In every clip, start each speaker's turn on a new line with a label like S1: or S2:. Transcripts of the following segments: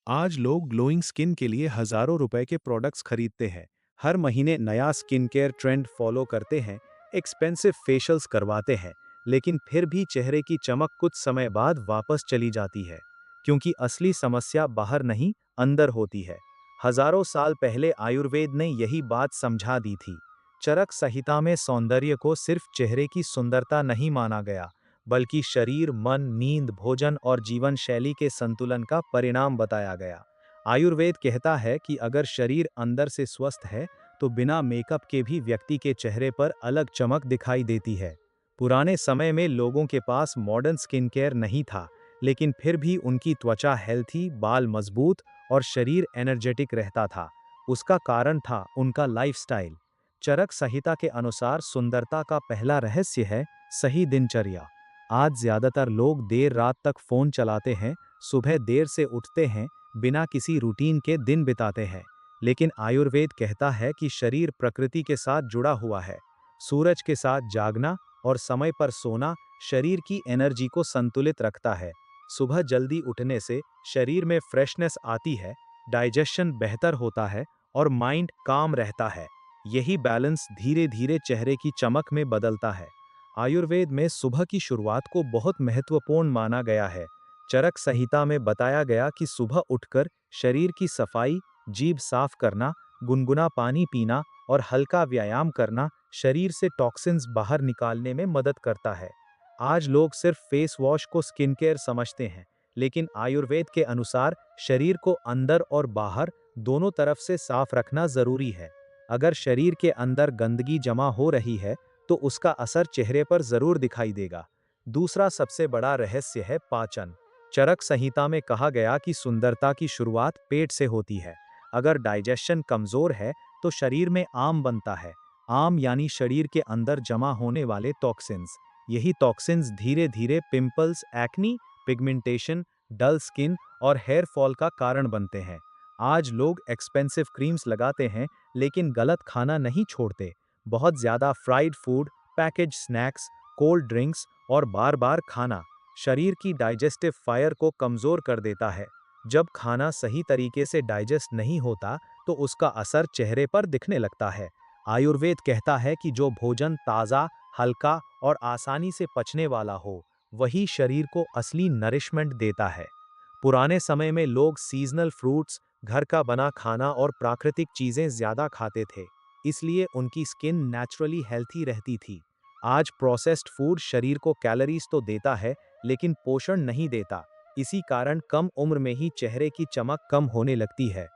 S1: आज लोग glowing skin के लिए हजारों रुपए के प्रोडक्ट्स खरीदते हैं। हर महीने नया स्किन केयर ट्रेंड फॉलो करते हैं, एक्सपेंसिव फेशियल्स करवाते हैं, लेकिन फिर भी चेहरे की चमक कुछ समय बाद वापस चली जाती है। क्योंकि असली समस्या बाहर नहीं, अंदर होती है। हजारों साल पहले आयुर्वेद ने यही बात समझा दी थी। चरक संहिता में सौंदर्य को सिर्फ चेहरे की सुंदरता नहीं माना गया, बल्कि शरीर, मन, नींद, भोजन और जीवन शैली के संतुलन का परिणाम बताया गया। आयुर्वेद कहता है कि अगर शरीर अंदर से स्वस्थ है, तो बिना मेकअप के भी व्यक्ति के चेहरे पर अलग चमक दिखाई देती है। पुराने समय में लोगों के पास मॉडर्न स्किन केयर नहीं था, लेकिन फिर भी उनकी त्वचा हेल्थी, बाल मजबूत और शरीर एनर्जेटिक रहता था। उसका कारण था उनका लाइफस्टाइल। चरक संहिता के अनुसार सुंदरता का पहला रहस्य है सही दिनचर्या। आज ज्यादातर लोग देर रात तक फोन चलाते हैं, सुबह देर से उठते हैं, बिना किसी रूटीन के दिन बिताते हैं। लेकिन आयुर्वेद कहता है कि शरीर प्रकृति के साथ जुड़ा हुआ है। सूरज के साथ जागना और समय पर सोना शरीर की एनर्जी को संतुलित रखता है। सुबह जल्दी उठने से शरीर में फ्रेशनेस आती है, डाइजेशन बेहतर होता है और माइंड काम रहता है। यही बैलेंस धीरे धीरे चेहरे की चमक में बदलता है। आयुर्वेद में सुबह की शुरुआत को बहुत महत्वपूर्ण माना गया है। चरक संहिता में बताया गया कि सुबह उठकर शरीर की सफाई, जीभ साफ करना, गुनगुना पानी पीना और हल्का व्यायाम करना शरीर से टॉक्सिन्स बाहर निकालने में मदद करता है। आज लोग सिर्फ फेस वॉश को स्किन केयर समझते हैं, लेकिन आयुर्वेद के अनुसार शरीर को अंदर और बाहर दोनों तरफ से साफ रखना जरूरी है। अगर शरीर के अंदर गंदगी जमा हो रही है, तो उसका असर चेहरे पर जरूर दिखाई देगा। दूसरा सबसे बड़ा रहस्य है पाचन। चरक संहिता में कहा गया कि सुंदरता की शुरुआत पेट से होती है। अगर डाइजेशन कमजोर है, तो शरीर में आम बनता है। आम यानी शरीर के अंदर जमा होने वाले टॉक्सिन्स। यही टॉक्सिन्स धीरे धीरे pimples, acne, pigmentation, dull skin और हेयर फॉल का कारण बनते हैं। आज लोग एक्सपेंसिव क्रीम्स लगाते हैं, लेकिन गलत खाना नहीं छोड़ते। बहुत ज़्यादा fried food, package snacks, cold drinks और बार बार खाना शरीर की डाइजेस्टिव फायर को कमज़ोर कर देता है। जब खाना सही तरीके से डाइजेस्ट नहीं होता, तो उसका असर चेहरे पर दिखने लगता है। आयुर्वेद कहता है कि जो भोजन ताज़ा, हल्का और आसानी से पचने वाला हो, वही शरीर को असली नरिशमेंट देता है। पुराने समय में लोग सीजनल फ्रूट्स, घर का बना खाना और प्राकृतिक चीज़ें ज़्यादा खाते थे। इसलिए उनकी स्किन नेचुरली हेल्थी रहती थी। आज प्रोसेस्ड फूड शरीर को कैलोरीज तो देता है, लेकिन पोषण नहीं देता। इसी कारण कम उम्र में ही चेहरे की चमक कम होने लगती है।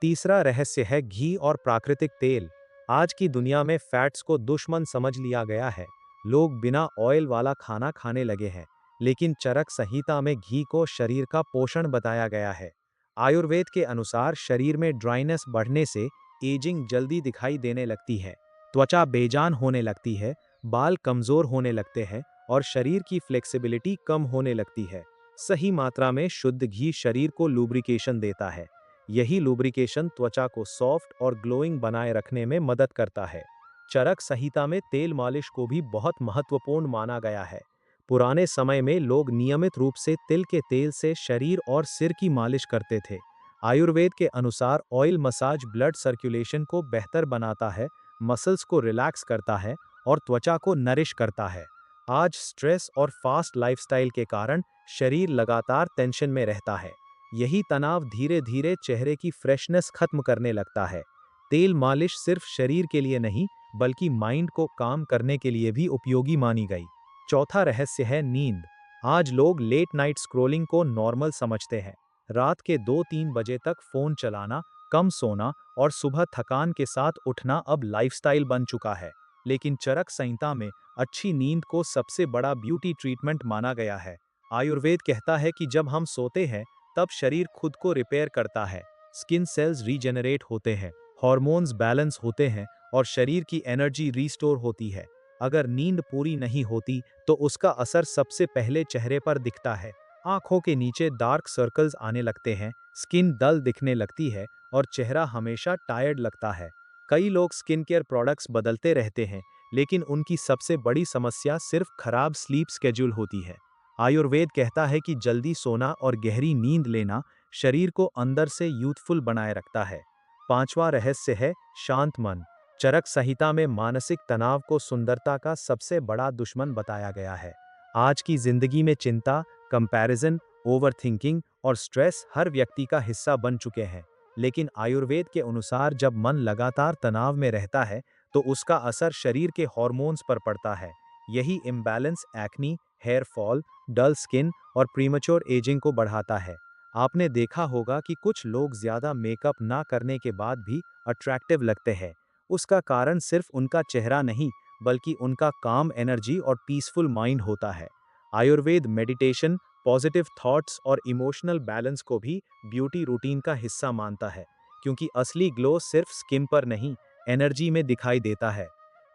S1: तीसरा रहस्य है घी और प्राकृतिक तेल। आज की दुनिया में फैट्स को दुश्मन समझ लिया गया है। लोग बिना ऑयल वाला खाना खाने लगे हैं, लेकिन चरक संहिता में घी को शरीर का पोषण बताया गया है। आयुर्वेद के अनुसार शरीर में ड्राइनेस बढ़ने से एजिंग जल्दी दिखाई देने लगती है, त्वचा बेजान होने लगती है, बाल कमजोर होने लगते हैं और शरीर की फ्लेक्सिबिलिटी कम होने लगती है। सही मात्रा में शुद्ध घी शरीर को लुब्रिकेशन देता है। यही लुब्रिकेशन त्वचा को सॉफ्ट और ग्लोइंग बनाए रखने में मदद करता है। चरक संहिता में तेल मालिश को भी बहुत महत्वपूर्ण माना गया है। पुराने समय में लोग नियमित रूप से तिल के तेल से शरीर और सिर की मालिश करते थे। आयुर्वेद के अनुसार ऑयल मसाज ब्लड सर्कुलेशन को बेहतर बनाता है, मसल्स को रिलैक्स करता है और त्वचा को नरिश करता है। आज स्ट्रेस और फास्ट लाइफस्टाइल के कारण शरीर लगातार टेंशन में रहता है। यही तनाव धीरे धीरे चेहरे की फ्रेशनेस खत्म करने लगता है। तेल मालिश सिर्फ शरीर के लिए नहीं, बल्कि माइंड को काम करने के लिए भी उपयोगी मानी गई। चौथा रहस्य है नींद। आज लोग लेट नाइट स्क्रोलिंग को नॉर्मल समझते हैं। रात के 2-3 बजे तक फोन चलाना, कम सोना और सुबह थकान के साथ उठना अब लाइफस्टाइल बन चुका है। लेकिन चरक संहिता में अच्छी नींद को सबसे बड़ा ब्यूटी ट्रीटमेंट माना गया है। आयुर्वेद कहता है कि जब हम सोते हैं, तब शरीर खुद को रिपेयर करता है। स्किन सेल्स रीजेनरेट होते हैं, हॉर्मोन्स बैलेंस होते हैं और शरीर की एनर्जी रीस्टोर होती है। अगर नींद पूरी नहीं होती, तो उसका असर सबसे पहले चेहरे पर दिखता है। आंखों के नीचे डार्क सर्कल्स आने लगते हैं, स्किन डल दिखने लगती है और चेहरा हमेशा टायर्ड लगता है। कई लोग स्किन केयर प्रोडक्ट्स बदलते रहते हैं, लेकिन उनकी सबसे बड़ी समस्या सिर्फ खराब स्लीप स्केड्यूल होती है। आयुर्वेद कहता है कि जल्दी सोना और गहरी नींद लेना शरीर को अंदर से यूथफुल बनाए रखता है। पांचवा रहस्य है शांत मन। चरक संहिता में मानसिक तनाव को सुंदरता का सबसे बड़ा दुश्मन बताया गया है। आज की जिंदगी में चिंता, कंपैरिजन, ओवरथिंकिंग और स्ट्रेस हर व्यक्ति का हिस्सा बन चुके हैं। लेकिन आयुर्वेद के अनुसार जब मन लगातार तनाव में रहता है तो उसका असर शरीर के हॉर्मोन्स पर पड़ता है। यही imbalance acne, hair fall, dull skin और प्रीमच्योर एजिंग को बढ़ाता है। आपने देखा होगा कि कुछ लोग ज्यादा मेकअप ना करने के बाद भी अट्रैक्टिव लगते हैं। उसका कारण सिर्फ उनका चेहरा नहीं, बल्कि उनका काम एनर्जी और पीसफुल माइंड होता है। आयुर्वेद मेडिटेशन, पॉजिटिव थॉट्स और इमोशनल बैलेंस को भी ब्यूटी रूटीन का हिस्सा मानता है, क्योंकि असली ग्लो सिर्फ स्किन पर नहीं, एनर्जी में दिखाई देता है।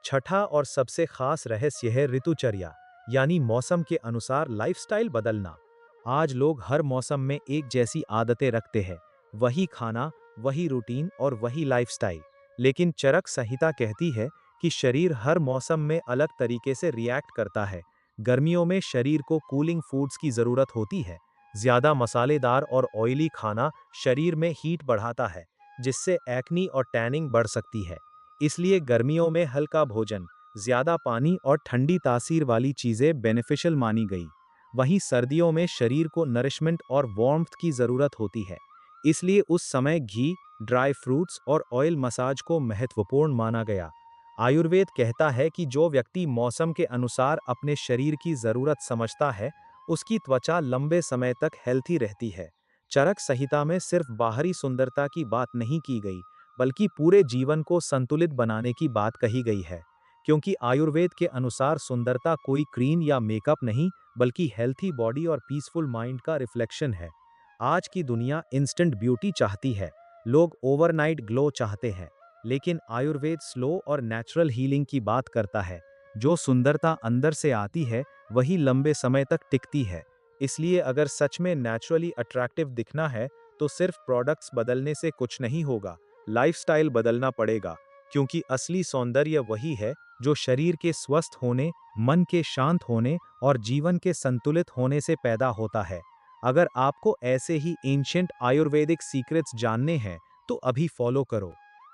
S1: छठा और सबसे खास रहस्य है ऋतुचर्या, यानी मौसम के अनुसार लाइफस्टाइल बदलना। आज लोग हर मौसम में एक जैसी आदतें रखते हैं, वही खाना, वही रूटीन और वही लाइफस्टाइल। लेकिन चरक संहिता कहती है कि शरीर हर मौसम में अलग तरीके से रिएक्ट करता है। गर्मियों में शरीर को कूलिंग फूड्स की जरूरत होती है। ज्यादा मसालेदार और ऑयली खाना शरीर में हीट बढ़ाता है, जिससे एक्नी और टैनिंग बढ़ सकती है। इसलिए गर्मियों में हल्का भोजन, ज्यादा पानी और ठंडी तासीर वाली चीजें बेनिफिशियल मानी गई। वहीं सर्दियों में शरीर को नरिशमेंट और वार्मथ की जरूरत होती है। इसलिए उस समय घी, ड्राई फ्रूट्स और ऑयल मसाज को महत्वपूर्ण माना गया। आयुर्वेद कहता है कि जो व्यक्ति मौसम के अनुसार अपने शरीर की जरूरत समझता है, उसकी त्वचा लंबे समय तक हेल्थी रहती है। चरक संहिता में सिर्फ बाहरी सुंदरता की बात नहीं की गई, बल्कि पूरे जीवन को संतुलित बनाने की बात कही गई है। क्योंकि आयुर्वेद के अनुसार सुंदरता कोई क्रीम या मेकअप नहीं, बल्कि हेल्थी बॉडी और पीसफुल माइंड का रिफ्लेक्शन है। आज की दुनिया इंस्टेंट ब्यूटी चाहती है, लोग ओवरनाइट ग्लो चाहते हैं, लेकिन आयुर्वेद स्लो और नेचुरल हीलिंग की बात करता है। जो सुंदरता अंदर से आती है, वही लंबे समय तक टिकती है। इसलिए अगर सच में नेचुरली अट्रैक्टिव दिखना है, तो सिर्फ प्रोडक्ट्स बदलने से कुछ नहीं होगा, लाइफस्टाइल बदलना पड़ेगा। क्योंकि असली सौंदर्य वही है जो शरीर के स्वस्थ होने, मन के शांत होने और जीवन के संतुलित होने से पैदा होता है। अगर आपको ऐसे ही एंशिएंट आयुर्वेदिक सीक्रेट्स जानने हैं, तो अभी फॉलो करो।